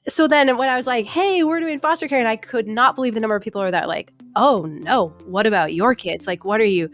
So then when I was like, hey, we're doing foster care, and I could not believe the number of people are that like, oh no, what about your kids? Like, what are you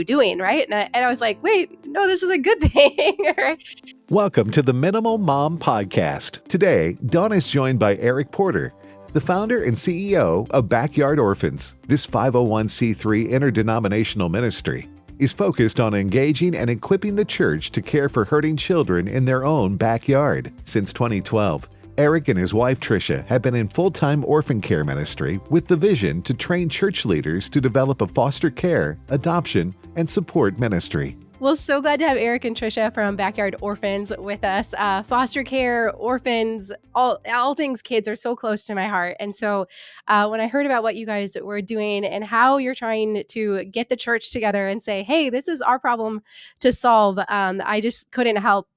doing? Right. And I was like, wait, no, this is a good thing. Right. Welcome to the Minimal Mom Podcast. Today, Dawn is joined by Eric Porter, the founder and CEO of Backyard Orphans. This 501c3 interdenominational ministry is focused on engaging and equipping the church to care for hurting children in their own backyard. Since 2012, Eric and his wife Trisha have been in full-time orphan care ministry with the vision to train church leaders to develop a foster care, adoption, and support ministry. Well, so glad to have Eric and Trisha from Backyard Orphans with us. Foster care, orphans, all things kids are so close to my heart. And so when I heard about what you guys were doing and how you're trying to get the church together and say, hey, this is our problem to solve, I just couldn't help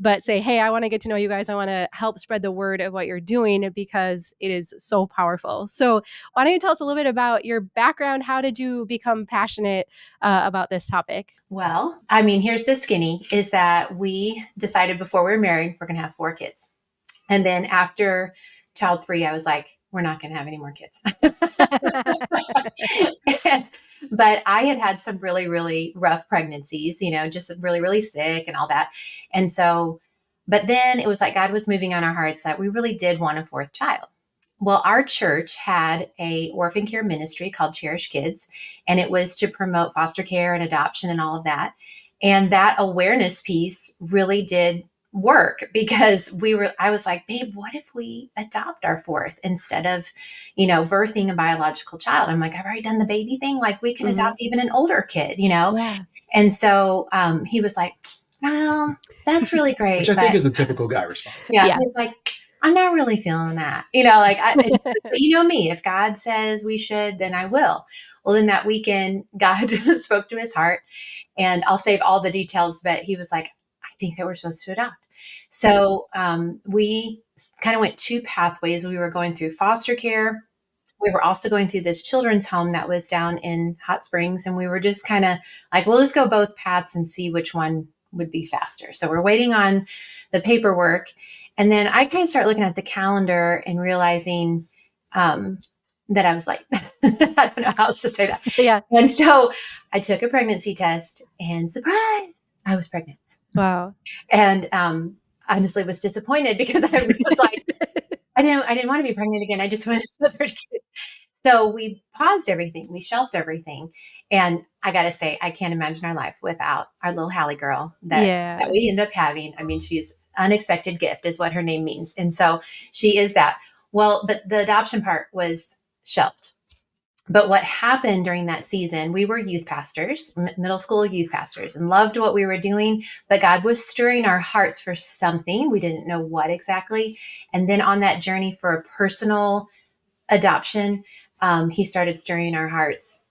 but say, hey, I want to get to know you guys. I want to help spread the word of what you're doing because it is so powerful. So why don't you tell us a little bit about your background? How did you become passionate about this topic? Well, I mean, here's the skinny, is that we decided before we were married, we're going to have 4 kids. And then after child 3, I was like, we're not going to have any more kids. But I had some really, really rough pregnancies, just really, really sick and all that. And so, but then it was like God was moving on our hearts that we really did want a 4th child. Well, our church had a orphan care ministry called Cherish Kids, and it was to promote foster care and adoption and all of that. And that awareness piece really did work because I was like, babe, what if we adopt our 4th instead of, birthing a biological child? I'm like, I've already done the baby thing. Like we can adopt even an older kid, Yeah. And so he was like, well, that's really great. Which I think is a typical guy response. Yeah. He was like, I'm not really feeling that, but you know me, if God says we should, then I will. Well, then that weekend, God spoke to his heart, and I'll save all the details, but he was like, I think that we're supposed to adopt. So we kind of went 2 pathways. We were going through foster care. We were also going through this children's home that was down in Hot Springs. And we were just kind of like, we'll just go both paths and see which one would be faster. So we're waiting on the paperwork. And then I kind of start looking at the calendar and realizing that I was late. I don't know how else to say that. Yeah. And so I took a pregnancy test and surprise, I was pregnant. Wow. And honestly was disappointed because I was like, I didn't want to be pregnant again. I just wanted a 3rd kid. So we paused everything. We shelved everything. And I got to say, I can't imagine our life without our little Hallie girl that we end up having. I mean, she's unexpected gift is what her name means. And so she is that. Well, but the adoption part was shelved. But what happened during that season, we were youth pastors, middle school youth pastors, and loved what we were doing. But God was stirring our hearts for something. We didn't know what exactly. And then on that journey for a personal adoption, he started stirring our hearts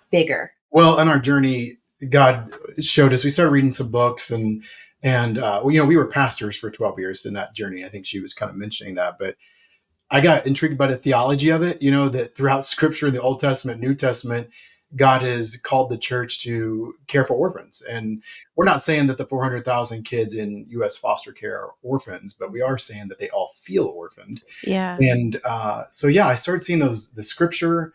bigger. Well, on our journey, God showed us, we started reading some books and we were pastors for 12 years in that journey. I think she was kind of mentioning that, but I got intrigued by the theology of it, that throughout Scripture, the Old Testament, New Testament, God has called the church to care for orphans. And we're not saying that the 400,000 kids in U.S. foster care are orphans, but we are saying that they all feel orphaned. Yeah. And I started seeing the Scripture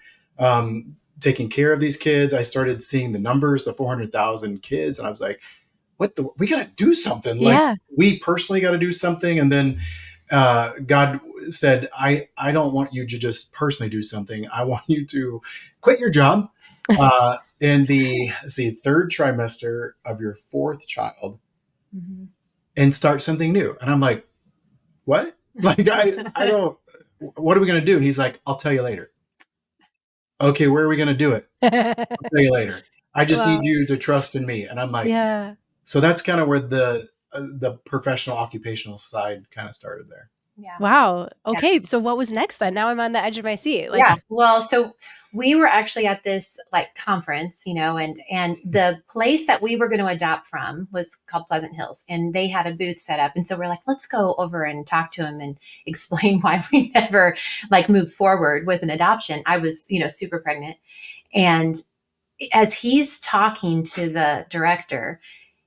taking care of these kids. I started seeing the numbers, the 400,000 kids, and I was like, we got to do something. Like we personally got to do something. And then God said, I don't want you to just personally do something. I want you to quit your job in the 3rd trimester of your 4th child and start something new. And I'm like, what? Like, I don't, what are we going to do? And he's like, I'll tell you later. Okay, where are we going to do it? I'll tell you later. I just need you to trust in me. And I'm like, yeah. So that's kind of where the professional occupational side kind of started there. Yeah. Wow. Okay. Yeah. So what was next then? Now I'm on the edge of my seat. Well, so we were actually at this conference, and the place that we were going to adopt from was called Pleasant Hills, and they had a booth set up. And so we're like, let's go over and talk to them and explain why we never moved forward with an adoption. I was, super pregnant. And as he's talking to the director,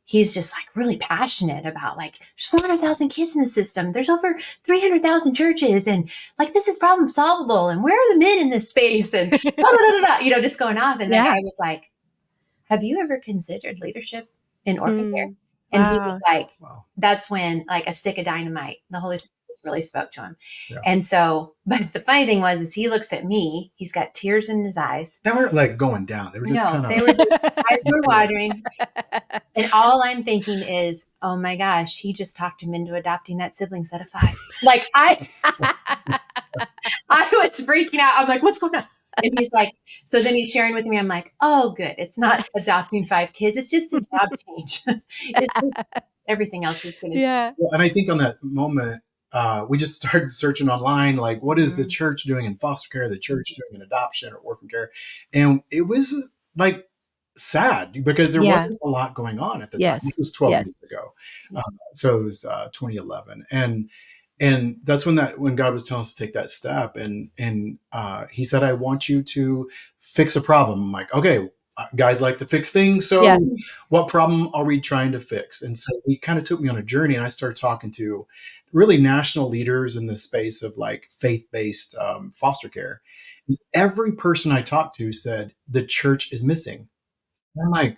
he's just like really passionate about like, there's 400,000 kids in the system. There's over 300,000 churches. And like, this is problem solvable. And where are the men in this space? And just going off. And the guy was like, have you ever considered leadership in orphan care? And he was like, that's when like a stick of dynamite, the Holy Spirit really spoke to him. Yeah. And so, but the funny thing was, is he looks at me, he's got tears in his eyes. They weren't like going down. They were just eyes were watering. And all I'm thinking is, oh my gosh, he just talked him into adopting that sibling set of 5. Like I was freaking out. I'm like, what's going on? And he's like, so then he's sharing with me. I'm like, oh, good. It's not adopting 5 kids. It's just a job change. It's just everything else is going to change. Well, and I think on that moment, we just started searching online, like, what is the church doing in foster care, the church doing in adoption or orphan care? And it was like sad because there wasn't a lot going on at the time. This was 12 years ago. So it was 2011. And that's when God was telling us to take that step. And he said, I want you to fix a problem. I'm like, okay, guys like to fix things. So what problem are we trying to fix? And so he kind of took me on a journey, and I started talking to really national leaders in the space of like faith-based foster care. And every person I talked to said the church is missing. And I'm like,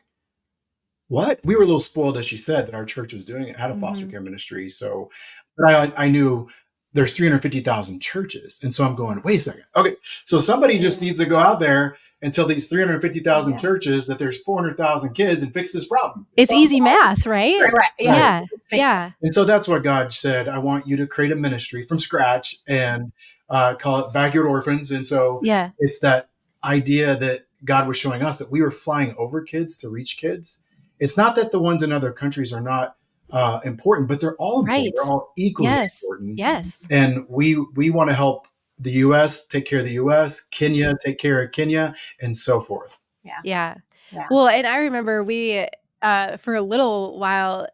what? We were a little spoiled, as she said, that our church was doing it, had a foster care ministry. So, but I knew there's 350,000 churches. And so I'm going, wait a second. Okay. So somebody just needs to go out there and tell these 350,000 churches that there's 400,000 kids and fix this problem. It's easy math, right? Right. Yeah. And so that's what God said. I want you to create a ministry from scratch and call it Backyard Orphans. And so it's that idea that God was showing us that we were flying over kids to reach kids. It's not that the ones in other countries are not important, but they're all important. They're all equally important. Yes. And we want to help the U.S. take care of the U.S., Kenya take care of Kenya, and so forth. Yeah. Well, and I remember we, for a little while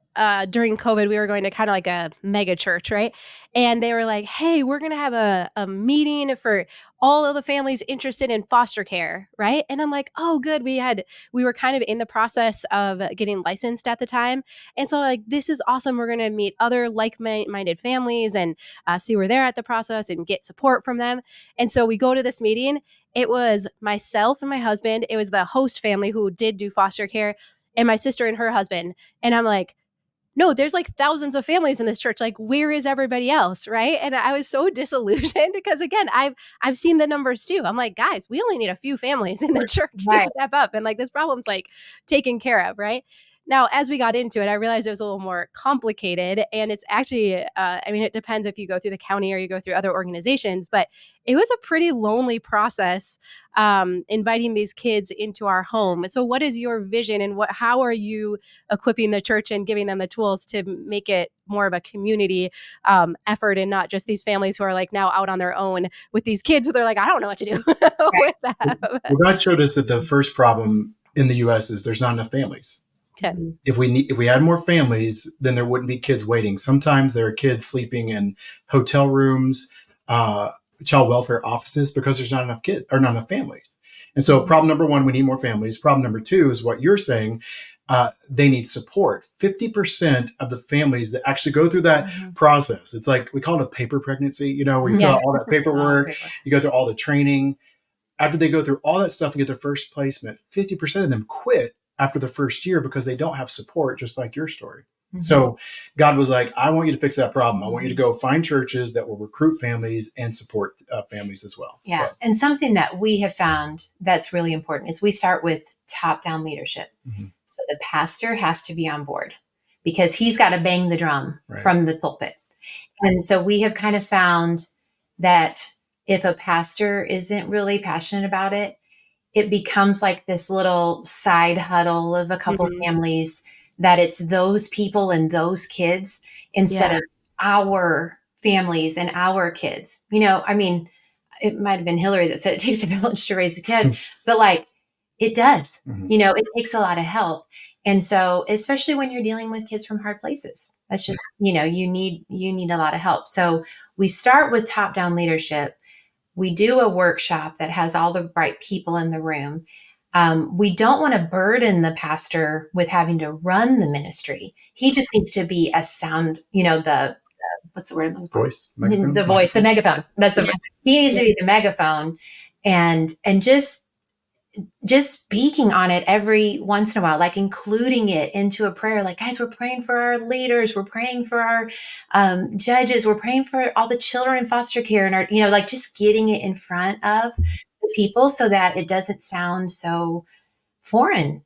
during COVID, we were going to kind of like a mega church, right? And they were like, hey, we're going to have a meeting for all of the families interested in foster care, right? And I'm like, oh, good. We were kind of in the process of getting licensed at the time. And so like, this is awesome. We're going to meet other like-minded families and see where they're at the process and get support from them. And so we go to this meeting. It was myself and my husband. It was the host family who did do foster care, and my sister and her husband. And I'm like, no, there's like thousands of families in this church. Like, where is everybody else? Right. And I was so disillusioned because, again, I've seen the numbers too. I'm like, guys, we only need a few families in the church to step up. And like, this problem's like taken care of. Right. Now, as we got into it, I realized it was a little more complicated, and it's actually, it depends if you go through the county or you go through other organizations, but it was a pretty lonely process inviting these kids into our home. So what is your vision, and how are you equipping the church and giving them the tools to make it more of a community effort and not just these families who are like now out on their own with these kids who they're like, I don't know what to do with that. Well, God showed us that the first problem in the U.S. is there's not enough families. Okay. If we had more families, then there wouldn't be kids waiting. Sometimes there are kids sleeping in hotel rooms, child welfare offices, because there's not enough kids or not enough families. And so problem number 1, we need more families. Problem number 2 is what you're saying. They need support. 50% of the families that actually go through that process, it's like, we call it a paper pregnancy, where you fill out all that paperwork, you go through all the training. After they go through all that stuff and get their first placement, 50% of them quit after the first year because they don't have support, just like your story. So God was like, I want you to fix that problem. I want you to go find churches that will recruit families and support families as well. Yeah. So. And something that we have found that's really important is we start with top-down leadership. So the pastor has to be on board because he's got to bang the drum from the pulpit. And so we have kind of found that if a pastor isn't really passionate about it, it becomes like this little side huddle of a couple families that it's those people and those kids instead of our families and our kids. It might have been Hillary that said it takes a village to raise a kid, but like it does, it takes a lot of help. And so, especially when you're dealing with kids from hard places, that's just, you need a lot of help. So we start with top-down leadership. We do a workshop that has all the right people in the room. We don't want to burden the pastor with having to run the ministry. He just needs to be a sound, the what's the word? Voice, megaphone? The voice, the megaphone. That's the Yeah. He needs to be the megaphone, and just speaking on it every once in a while, like including it into a prayer. Like, guys, we're praying for our leaders, we're praying for our judges, we're praying for all the children in foster care, and our, like just getting it in front of the people so that it doesn't sound so foreign.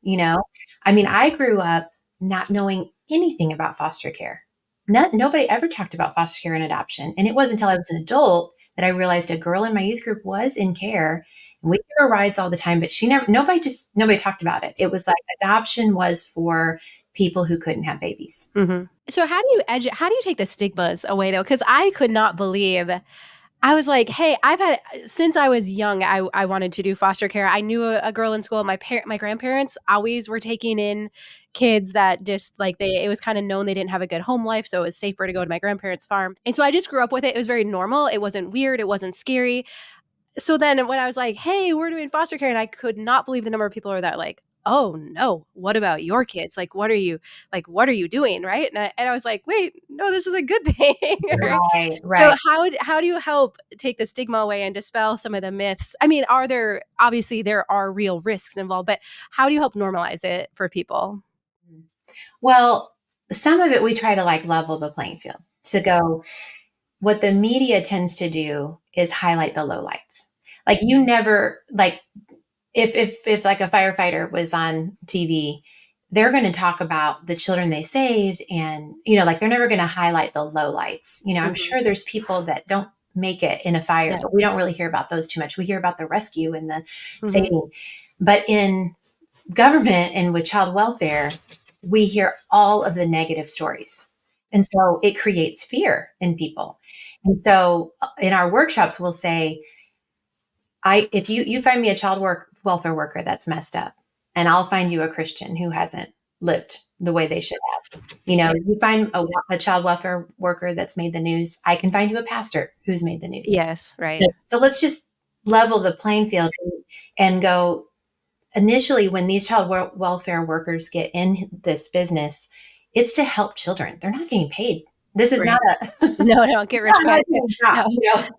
I mean, I grew up not knowing anything about foster care. Nobody ever talked about foster care and adoption. And it wasn't until I was an adult that I realized a girl in my youth group was in care. And we gave her rides all the time, but nobody talked about it. It was like adoption was for people who couldn't have babies. Mm-hmm. So how do you take the stigmas away though? Because I could not believe. I was like, hey, since I was young, I wanted to do foster care. I knew a girl in school. My grandparents always were taking in kids that just like it was kind of known they didn't have a good home life. So it was safer to go to my grandparents' farm. And so I just grew up with it. It was very normal. It wasn't weird. It wasn't scary. So then when I was like, hey, we're doing foster care, and I could not believe the number of people that like, oh no, what about your kids? Like, what are you doing? Right. And I was like, wait, no, this is a good thing. Right. Right. So how do you help take the stigma away and dispel some of the myths? I mean, obviously there are real risks involved, but how do you help normalize it for people? Well, some of it we try to like level the playing field to go. What the media tends to do is highlight the lowlights. Like you never like if like a firefighter was on TV, they're going to talk about the children they saved, and like they're never going to highlight the lowlights. I'm sure there's people that don't make it in a fire, but we don't really hear about those too much. We hear about the rescue and the saving. But in government and with child welfare, we hear all of the negative stories. And so it creates fear in people. And so in our workshops, we'll say, if you find me a child welfare worker that's messed up, and I'll find you a Christian who hasn't lived the way they should have. You find a child welfare worker that's made the news, I can find you a pastor who's made the news. Yes, right. So let's just level the playing field and go. Initially, when these child welfare workers get in this business, it's to help children. They're not getting paid. This is not a no, get rich quick. No.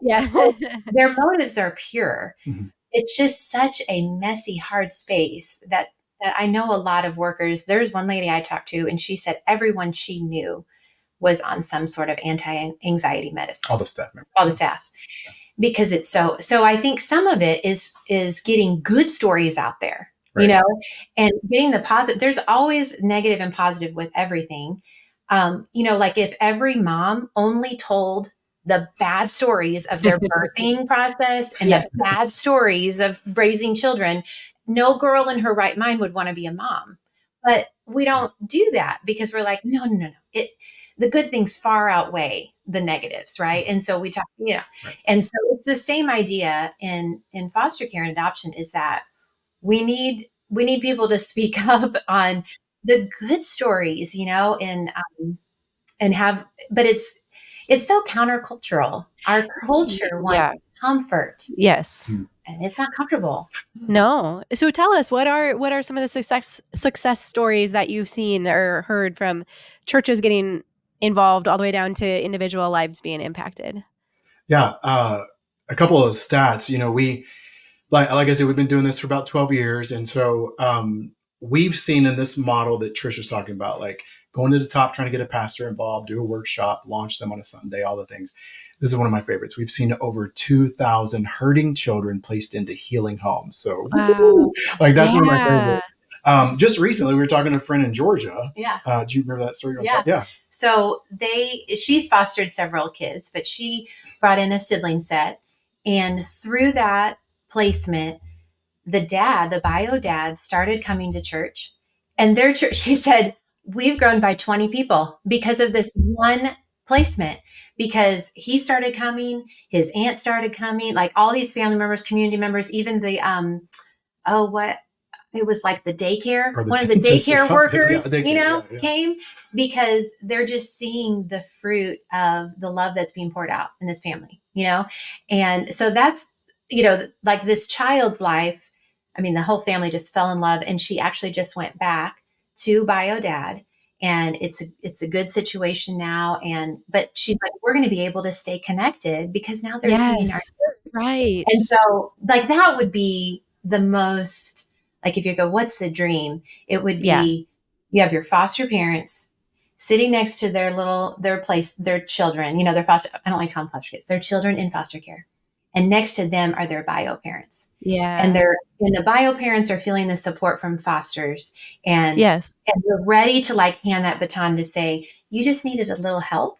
Yeah. Their motives are pure. Mm-hmm. It's just such a messy, hard space that I know a lot of workers. There's one lady I talked to, and she said everyone she knew was on some sort of anti-anxiety medicine. All the staff members. All the staff. Because it's so I think some of it is getting good stories out there, right. And getting the positive. There's always negative and positive with everything. Like if every mom only told the bad stories of their birthing process and the bad stories of raising children, no girl in her right mind would want to be a mom. But we don't do that because we're like, no. The good things far outweigh the negatives, right? And so we talk, Right. And so it's the same idea in foster care and adoption is that we need people to speak up on the good stories, and have, but it's so countercultural. Our culture wants comfort. Yes. And it's not comfortable. No. So tell us, what are some of the success stories that you've seen or heard from churches getting involved all the way down to individual lives being impacted? Yeah. A couple of stats, we, like I said, we've been doing this for about 12 years. And so we've seen in this model that Trisha's talking about, like going to the top, trying to get a pastor involved, do a workshop, launch them on a Sunday, all the things. This is one of my favorites. We've seen over 2,000 hurting children placed into healing homes. So like that's one of my favorites. Just recently, we were talking to a friend in Georgia. Yeah. Do you remember that story? Yeah. So she's fostered several kids, but she brought in a sibling set. And through that placement, the bio dad started coming to church. And their church, she said, we've grown by 20 people because of this one placement, because he started coming, his aunt started coming, like all these family members, community members, even the, it was like the daycare, one of the daycare workers, came because they're just seeing the fruit of the love that's being poured out in this family, And so that's, like this child's life I mean, the whole family just fell in love. And she actually just went back to bio dad. And it's a good situation now. But she's like, we're going to be able to stay connected because now they're attending our Yes. church. Right. And so like that would be the most, like if you go, what's the dream? It would be, you have your foster parents sitting next to their children, their I don't like to call them foster kids, their children in foster care. And next to them are their bio parents. Yeah. And the bio parents are feeling the support from fosters and they're ready to like hand that baton to say, you just needed a little help.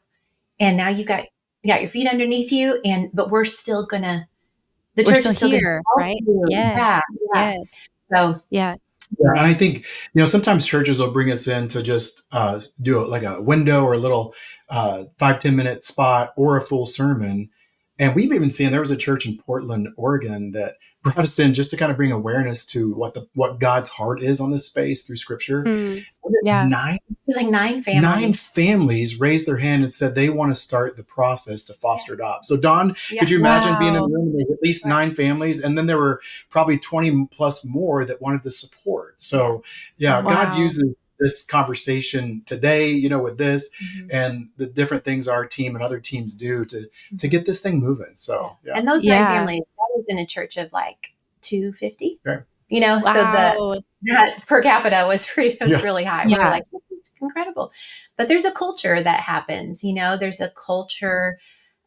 And now you got your feet underneath you. But we're still the church is still here, right? You. Yes. Yeah. So, yeah. And I think, sometimes churches will bring us in to just do a window or a little 5-10 minute spot or a full sermon. And we've even seen, there was a church in Portland, Oregon that brought us in just to kind of bring awareness to what God's heart is on this space through scripture. It was like 9 families. 9 families raised their hand and said they want to start the process to foster adopt. So Dawn, could you imagine being in a room and there's at least 9 families, and then there were probably 20 plus more that wanted the support. So God uses this conversation today, with this and the different things our team and other teams do to get this thing moving. So, And those 9 families, that was in a church of like 250, so that per capita was really high. We were like, it's incredible. But there's a culture that happens, there's a culture.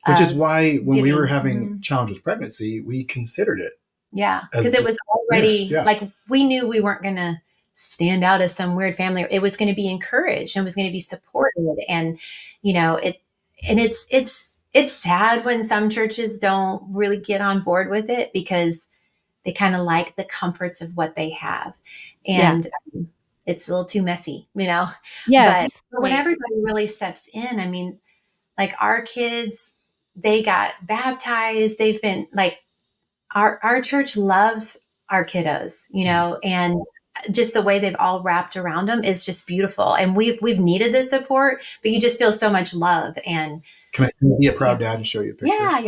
Which is why when we were having challenge with pregnancy, we considered it. Yeah. Because it was already like, we knew we weren't going to stand out as some weird family. It was going to be encouraged and it was going to be supported. And, it's sad when some churches don't really get on board with it because they kind of like the comforts of what they have. And it's a little too messy, Yes. But when everybody really steps in, I mean, like our kids, they got baptized. They've been like, our church loves our kiddos, and just the way they've all wrapped around them is just beautiful. And we've needed this support, but you just feel so much love. And can I be a proud dad and show you a picture? I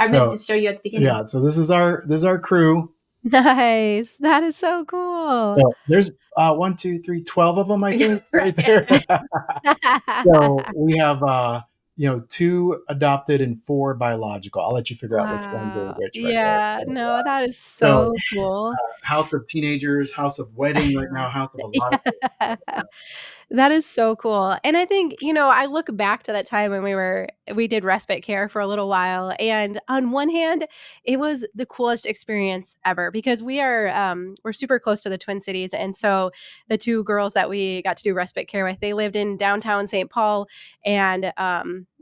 meant to show you at the beginning. Yeah. So this is our crew. Nice. That is so cool. So there's 1, 2, 3, 12 of them, I think, right there. So we have 2 adopted and 4 biological. I'll let you figure out which one goes which. Right there. That is so cool. House of teenagers, house of wedding right now, house of a lot of That is so cool. And I think, I look back to that time when we did respite care for a little while. And on one hand, it was the coolest experience ever because we're super close to the Twin Cities. And so the 2 girls that we got to do respite care with, they lived in downtown St. Paul and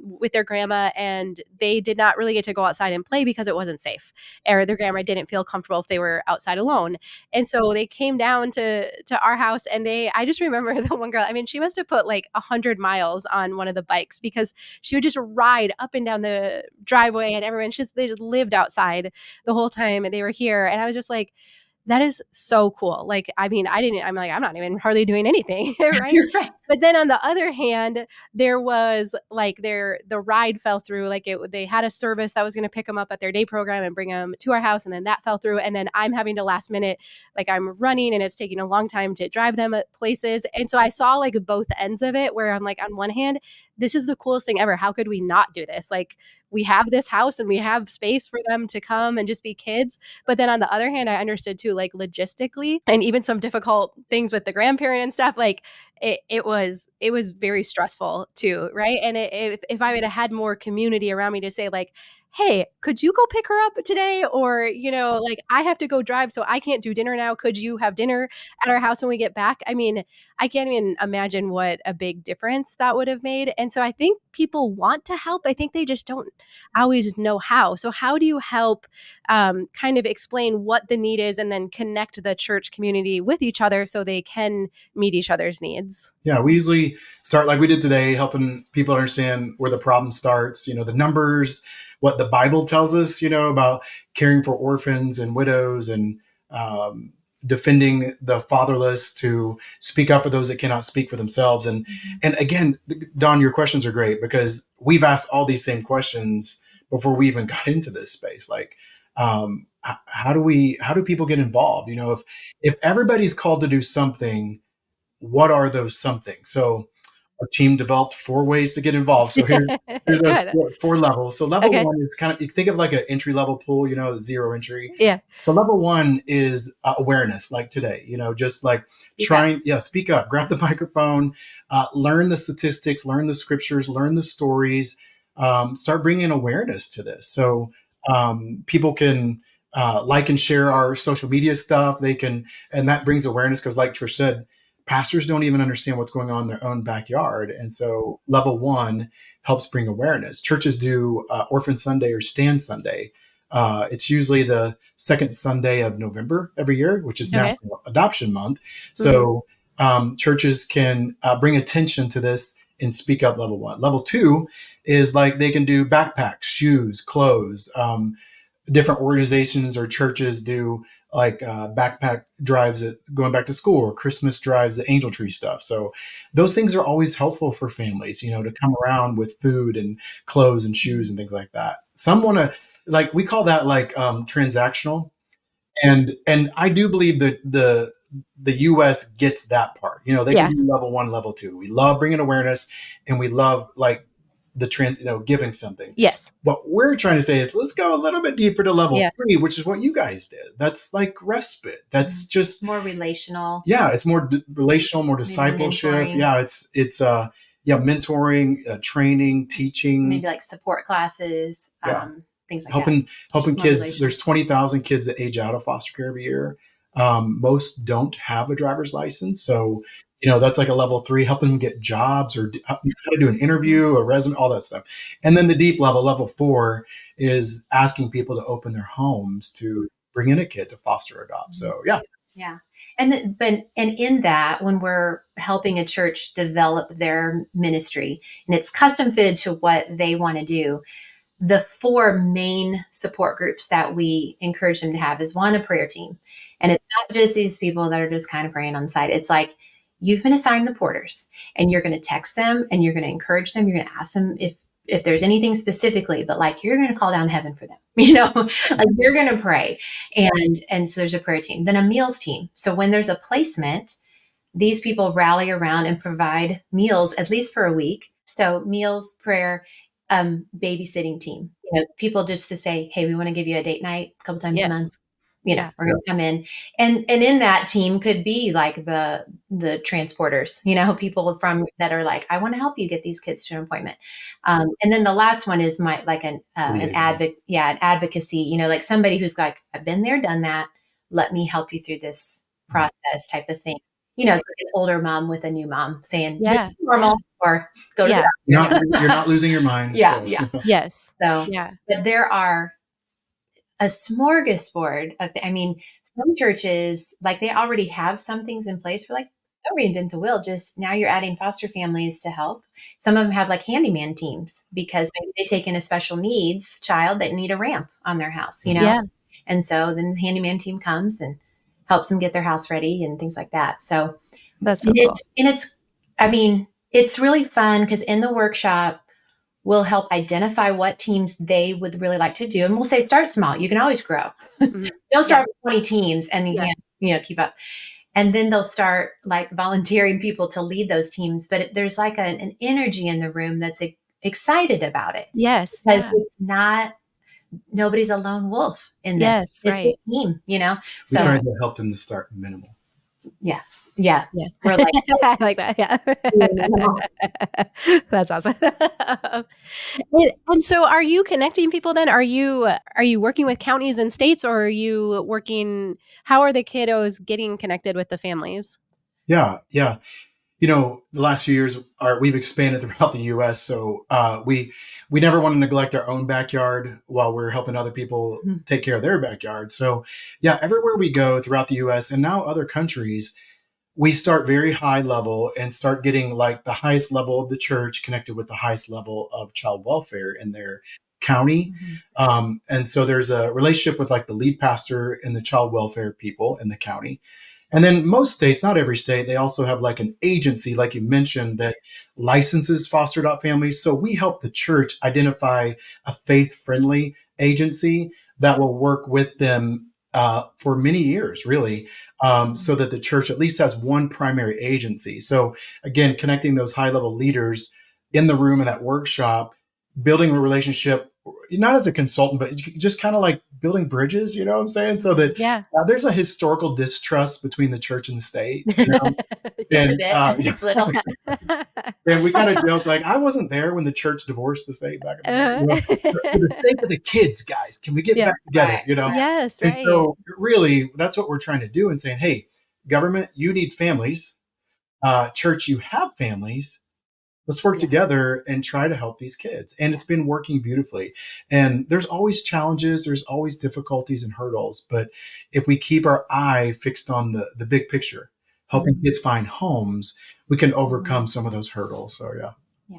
with their grandma, and they did not really get to go outside and play because it wasn't safe, or their grandma didn't feel comfortable if they were outside alone. And so they came down to our house, and I just remember the one girl, I mean, she must have put like 100 miles on one of the bikes because she would just ride up and down the driveway, and they just lived outside the whole time they were here. And I was just like, that is so cool. Like, I mean, I'm not even hardly doing anything. Right? You're right. But then on the other hand, there was like the ride fell through. Like they had a service that was going to pick them up at their day program and bring them to our house. And then that fell through. And then I'm having to last minute, like I'm running and it's taking a long time to drive them at places. And so I saw like both ends of it where I'm like, on one hand, this is the coolest thing ever. How could we not do this? Like we have this house and we have space for them to come and just be kids. But then on the other hand, I understood too, like logistically and even some difficult things with the grandparent and stuff, like it was very stressful too. Right. And if I would have had more community around me to say like, hey, could you go pick her up today? Or, like I have to go drive, so I can't do dinner now. Could you have dinner at our house when we get back? I mean, I can't even imagine what a big difference that would have made. And so I think people want to help. I think they just don't always know how. So how do you help kind of explain what the need is and then connect the church community with each other so they can meet each other's needs? Yeah, we usually start like we did today, helping people understand where the problem starts, the numbers, what the Bible tells us, about caring for orphans and widows and defending the fatherless, to speak up for those that cannot speak for themselves. And again, Dawn, your questions are great because we've asked all these same questions before we even got into this space. Like, how do people get involved? If everybody's called to do something, what are those something? So our team developed 4 ways to get involved. So here's those Good. four levels. So level Okay. 1 is kind of, you think of like an entry level pool, zero entry. Yeah. So level 1 is awareness, like today, just like speak up, grab the microphone, learn the statistics, learn the scriptures, learn the stories, start bringing awareness to this. So people can like and share our social media stuff. And that brings awareness because, like Trish said, pastors don't even understand what's going on in their own backyard. And so level 1 helps bring awareness. Churches do Orphan Sunday or Stand Sunday. It's usually the second Sunday of November every year, which is Okay. National Adoption Month. So churches can bring attention to this and speak up. Level 1. Level 2 is like they can do backpacks, shoes, clothes. Different organizations or churches do like backpack drives at going back to school, or Christmas drives, the angel tree stuff. So those things are always helpful for families, to come around with food and clothes and shoes and things like that. Some want to, like, we call that like transactional. And I do believe that the US gets that part. They Yeah. can do level 1, level 2. We love bringing awareness, and we love like the trend, giving something. Yes. What we're trying to say is, let's go a little bit deeper to level Yeah. 3, which is what you guys did. That's like respite. That's just more relational. Yeah, it's more relational, more discipleship. mentoring. Yeah, it's mentoring, training, teaching, Maybe like support classes, Yeah. things like that. helping Just more kids. relational. There's 20,000 kids that age out of foster care every year. Most don't have a driver's license, so that's like a level 3, helping them get jobs or how to do an interview, a resume, all that stuff. And then the deep level 4, is asking people to open their homes to bring in a kid to foster or adopt. So yeah. Yeah. And in that, when we're helping a church develop their ministry and it's custom fitted to what they want to do, the 4 main support groups that we encourage them to have is 1, a prayer team. And it's not just these people that are just kind of praying on the side. It's like, you've been assigned the porters, and you're going to text them, and you're going to encourage them. You're going to ask them if there's anything specifically, but like, you're going to call down heaven for them, like you're going to pray. And so there's a prayer team, then a meals team. So when there's a placement, these people rally around and provide meals at least for a week. So meals, prayer, babysitting team, people just to say, hey, we want to give you a date night a couple times a month. Yeah. We're going to come in, and in that team could be like the transporters, people from that are like, I want to help you get these kids to an appointment. And then the last one is an advocacy, like somebody who's like, I've been there, done that. Let me help you through this process, type of thing. It's like an older mom with a new mom saying, Yeah. "This is normal," or go to the You're not losing your mind. Yeah, so. yeah. Yes. So, Yeah. but there are a smorgasbord of, some churches, like, they already have some things in place for like, don't reinvent the wheel. Just now you're adding foster families to help. Some of them have like handyman teams because maybe they take in a special needs child that need a ramp on their house, Yeah. And so then the handyman team comes and helps them get their house ready and things like that. So That's so cool. it's really fun because in the workshop, we'll help identify what teams they would really like to do. And we'll say, start small. You can always grow. Mhm. Don't start with 20 teams and you Yeah. can't, keep up. And then they'll start like volunteering people to lead those teams. But there's like an energy in the room that's excited about it. Yes. Because Yeah. it's not, nobody's a lone wolf in this. Yes. It's Right. a team, We So tried to help them to start minimal. yes. Yeah. Yeah. We're like, I like that. Yeah. That's awesome. And so are you connecting people then? Are you working with counties and states, or are you how are the kiddos getting connected with the families? Yeah. The last few years we've expanded throughout the US. So we never want to neglect our own backyard while we're helping other people take care of their backyard. So yeah, everywhere we go throughout the US and now other countries, we start very high level and start getting like the highest level of the church connected with the highest level of child welfare in their county. And so there's a relationship with like the lead pastor and the child welfare people in the county. And then most states, not every state, they also have like an agency, like you mentioned, that licenses foster adopt families. So we help the church identify a faith-friendly agency that will work with them for many years, really, so that the church at least has one primary agency. So again, connecting those high-level leaders in the room in that workshop, building a relationship, not as a consultant, but just kind of like building bridges, you know what I'm saying? So that there's a historical distrust between the church and the state, you know? Just a And bit, just little. and we kind of joke like, I wasn't there when the church divorced the state back in the day. You know? For the sake of the kids, guys, can we get back together? Right. You know? Yes, And right. so really that's what we're trying to do and saying, hey, government, you need families. Church, you have families. Let's work together and try to help these kids. And it's been working beautifully. And there's always challenges, there's always difficulties and hurdles. But if we keep our eye fixed on the big picture, helping kids find homes, we can overcome some of those hurdles. So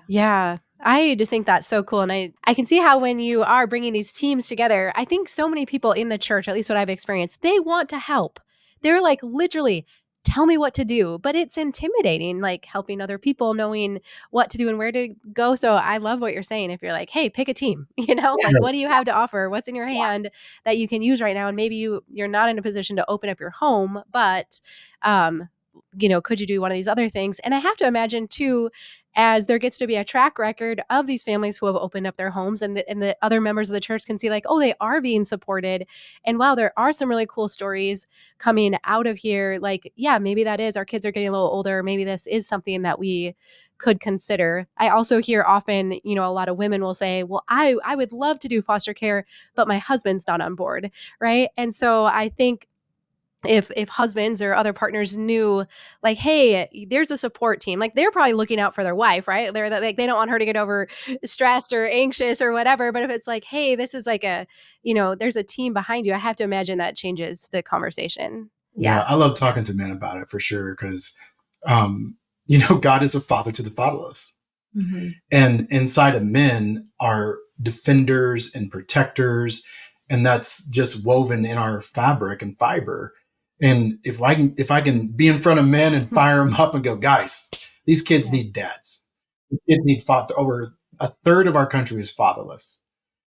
Yeah. I just think that's so cool. And I can see how when you are bringing these teams together, I think so many people in the church, at least what I've experienced, they want to help. They're like, literally, tell me what to do. But it's intimidating, like helping other people, knowing what to do and where to go. So I love what you're saying. If you're like, hey, pick a team, like what do you have to offer? What's in your hand that you can use right now? And maybe you're not in a position to open up your home, but could you do one of these other things? And I have to imagine too, as there gets to be a track record of these families who have opened up their homes and the other members of the church can see like, oh, they are being supported. And wow, there are some really cool stories coming out of here. Like, yeah, maybe that is our kids are getting a little older. Maybe this is something that we could consider. I also hear often, a lot of women will say, well, I would love to do foster care, but my husband's not on board. Right. And so I think if husbands or other partners knew like, hey, there's a support team, like they're probably looking out for their wife, right? They're like, they don't want her to get over stressed or anxious or whatever. But if it's like, hey, this is like there's a team behind you, I have to imagine that changes the conversation. Yeah, I love talking to men about it for sure. Cause, God is a father to the fatherless. Mm-hmm. And inside of men are defenders and protectors. And that's just woven in our fabric and fiber. And if I can be in front of men and fire them up and go, guys, these kids need dads. The kids need father. Over a third of our country is fatherless.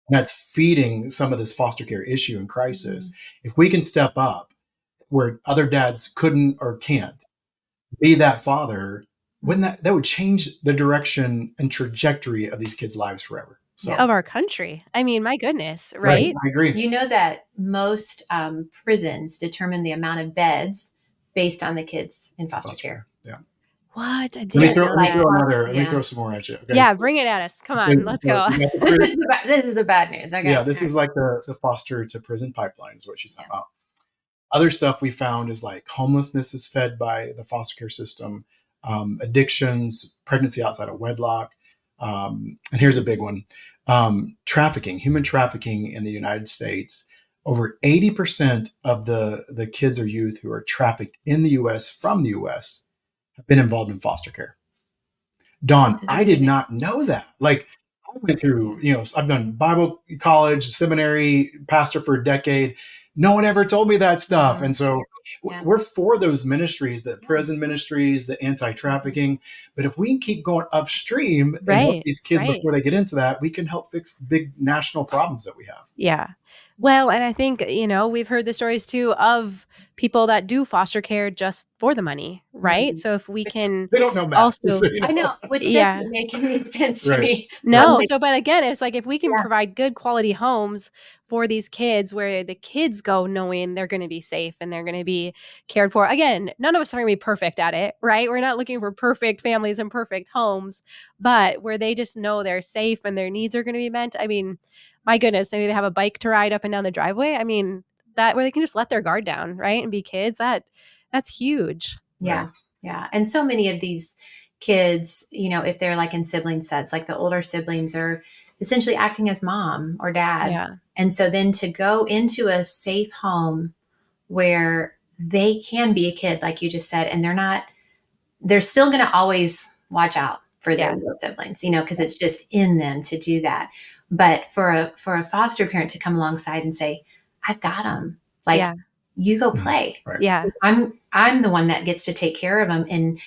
And that's feeding some of this foster care issue and crisis. Mm-hmm. If we can step up where other dads couldn't or can't be that father, wouldn't that would change the direction and trajectory of these kids' lives forever. So. Of our country. I mean, my goodness, right? I agree. You know that most prisons determine the amount of beds based on the kids in foster care. Yeah. What? Let me throw some more at you. Okay? Yeah, bring it at us. Come on, let's go. This is the bad news. Okay. Yeah, this is like the foster to prison pipeline is what she's talking about. Other stuff we found is like homelessness is fed by the foster care system, addictions, pregnancy outside of wedlock. And here's a big one. Trafficking, human trafficking in the United States. Over 80% of the kids or youth who are trafficked in the U.S. from the U.S. have been involved in foster care. Dawn, I did not know that. Like I went through, I've done Bible college, seminary, pastor for a decade. No one ever told me that stuff. Mm-hmm. And so we're for those ministries, the prison ministries, the anti-trafficking. But if we can keep going upstream and help these kids before they get into that, we can help fix the big national problems that we have. Yeah. Well, and I think, we've heard the stories too of people that do foster care just for the money, right? Mm-hmm. So if we can they don't know math, also, so I know, which doesn't make any sense to me. No. So, but again, it's like if we can provide good quality homes for these kids where the kids go knowing they're going to be safe and they're going to be cared for. Again, none of us are going to be perfect at it, right? We're not looking for perfect families and perfect homes, but where they just know they're safe and their needs are going to be met. I mean, my goodness, maybe they have a bike to ride up and down the driveway. I mean, that where they can just let their guard down, right? And be kids, that's huge. Yeah. Yeah. And so many of these kids, if they're like in sibling sets, like the older siblings are essentially acting as mom or dad. Yeah. And so then to go into a safe home where they can be a kid, like you just said, and they're still going to always watch out for their little siblings, because it's just in them to do that. But for a foster parent to come alongside and say, I've got them, like you go play. Right. Yeah. I'm the one that gets to take care of them. And,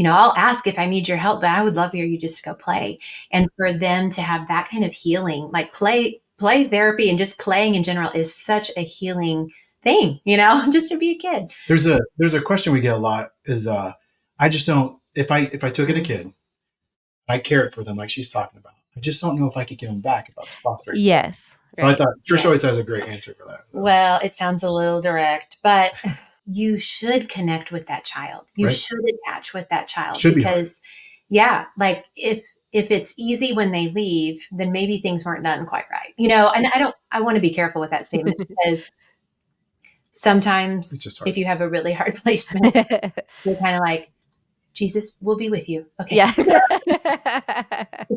I'll ask if I need your help, but I would love for you just to go play. And for them to have that kind of healing, like play play therapy and just playing in general is such a healing thing, just to be a kid. There's a question we get a lot is, I just don't, if I took in a kid, I cared for them like she's talking about, I just don't know if I could get them back if I was fostering. Yes. So I thought Trisha always has a great answer for that. Well, it sounds a little direct, but you should connect with that child. You should attach with that child because like if it's easy when they leave, then maybe things weren't done quite right. And I want to be careful with that statement because sometimes if you have a really hard placement, you're kind of like, Jesus will be with you. Okay. Yeah.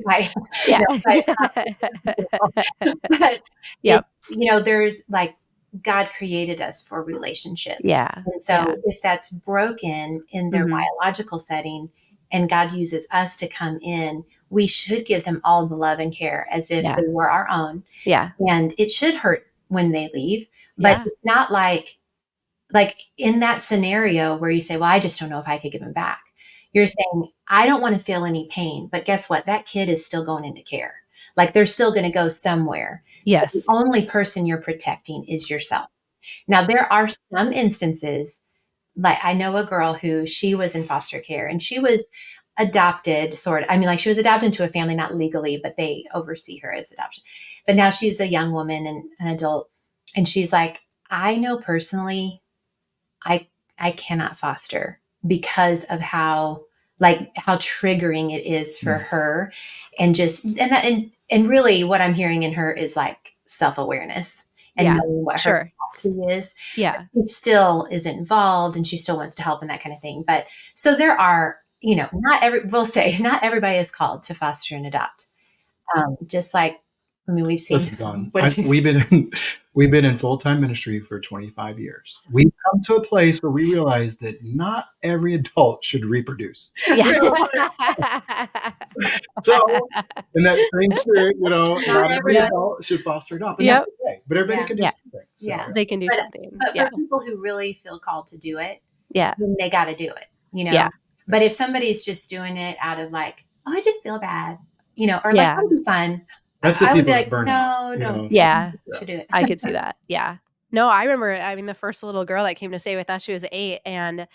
Bye. Yeah. But there's like, God created us for relationship. Yeah. And so if that's broken in their biological setting and God uses us to come in, we should give them all the love and care as if they were our own. Yeah. And it should hurt when they leave, but it's not like in that scenario where you say, well, I just don't know if I could give them back. You're saying, I don't want to feel any pain, but guess what? That kid is still going into care. Like they're still going to go somewhere. Yes. So the only person you're protecting is yourself. Now, there are some instances, like I know a girl who she was in foster care and she was adopted she was adopted into a family, not legally, but they oversee her as adoption. But now she's a young woman and an adult. And she's like, I know personally, I cannot foster because of how triggering it is for her. And just, and really what I'm hearing in her is like self-awareness and knowing what her capacity is. Yeah. She still is involved and she still wants to help and that kind of thing. But so there are, not everybody is called to foster and adopt. Just like, we've seen. Listen, Dawn, we've been in full-time ministry for 25 years. We've come to a place where we realize that not every adult should reproduce. Yeah. So, in that same spirit, not every adult should foster and adopt. And that's okay. But everybody can do something. So, they can do something. But for people who really feel called to do it, then they got to do it. Yeah. But if somebody's just doing it out of like, oh, I just feel bad, or like, that'd be fun. That's the I would people be like, that burn no, out, no. Yeah. Should do it. I could see that. Yeah. No, I remember, the first little girl that came to stay with us, she was 8. And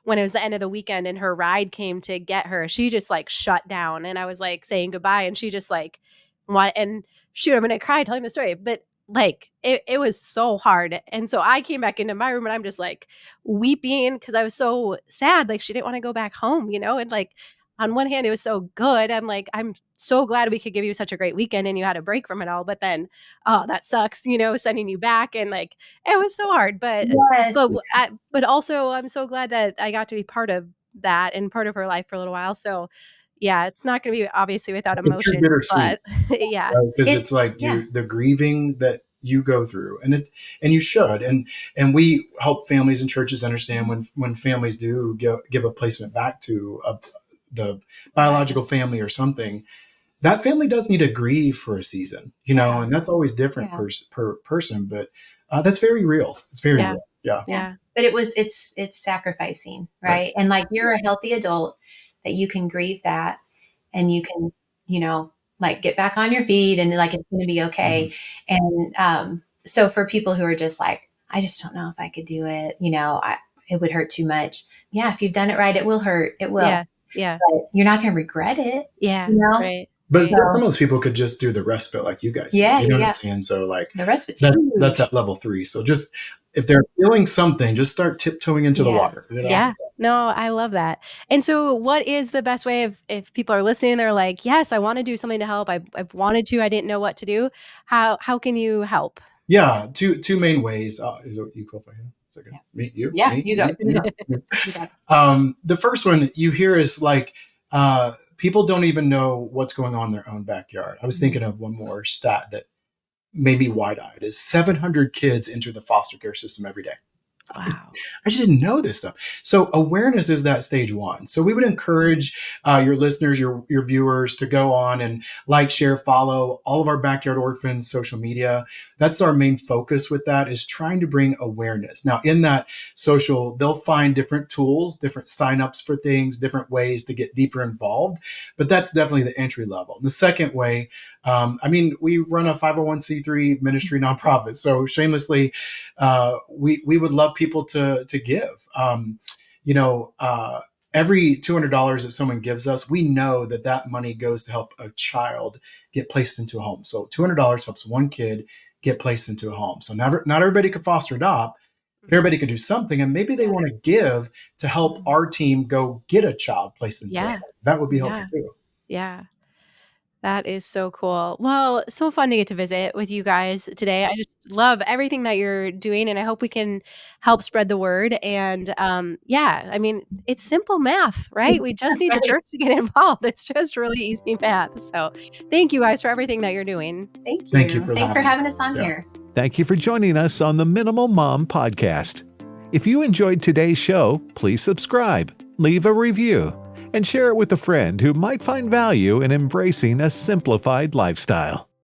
when it was the end of the weekend and her ride came to get her, she just like shut down. And I was like saying goodbye. And she just like, and shoot, I'm going to cry telling the story. But like, it was so hard. And so I came back into my room and I'm just like weeping because I was so sad. Like she didn't want to go back home, and like, on one hand, it was so good. I'm like, I'm so glad we could give you such a great weekend and you had a break from it all. But then, oh, that sucks, sending you back. And like, it was so hard. But but also, I'm so glad that I got to be part of that and part of her life for a little while. So, yeah, it's not going to be obviously without emotion. But yeah, because it's like the grieving that you go through, and you should, and we help families and churches understand when families do give a placement back to the biological family or something, that family does need to grieve for a season, and that's always different per person, but that's very real. It's very real. Yeah. But it's sacrificing, right? And like, you're a healthy adult that you can grieve that and you can, like get back on your feet and like, it's going to be okay. And so for people who are just like, I just don't know if I could do it, it would hurt too much. Yeah. If you've done it right, it will hurt. It will. Yeah. But you're not going to regret it. Yeah. Right. But some of those people could just do the respite like you guys. Yeah. You know what I'm saying? So like the respite's that's at level 3. So just, if they're feeling something, just start tiptoeing into the water. Yeah. No, I love that. And so what is the best way if people are listening and they're like, yes, I want to do something to help. I've wanted to, I didn't know what to do. How can you help? Yeah. Two main ways. Is it you, Kofi? Me, you? Yeah, me, you go. The first one you hear is like, people don't even know what's going on in their own backyard. I was thinking of one more stat that made me wide-eyed is 700 kids enter the foster care system every day. Wow. I just didn't know this stuff. So awareness is that stage one. So we would encourage your listeners, your viewers to go on and like, share, follow all of our Backyard Orphans social media. That's our main focus with that, is trying to bring awareness. Now in that social, they'll find different tools, different signups for things, different ways to get deeper involved. But that's definitely the entry level. The second way, we run a 501c3 ministry nonprofit. So shamelessly, we would love people to give. Every $200 that someone gives us, we know that money goes to help a child get placed into a home. So $200 helps one kid get placed into a home. So not everybody can foster adopt. But everybody can do something, and maybe they want to give to help our team go get a child placed into a Yeah. home. That would be helpful Yeah. too. Yeah. That is so cool. Well, so fun to get to visit with you guys today. I just love everything that you're doing, and I hope we can help spread the word. And it's simple math, right? We just need the Right. church to get involved. It's just really easy math. So thank you guys for everything that you're doing. Thank Thank you you. for Thanks for having having us. us on Yeah. here. Thank you for joining us on the Minimal Mom Podcast. If you enjoyed today's show, please subscribe, leave a review, and share it with a friend who might find value in embracing a simplified lifestyle.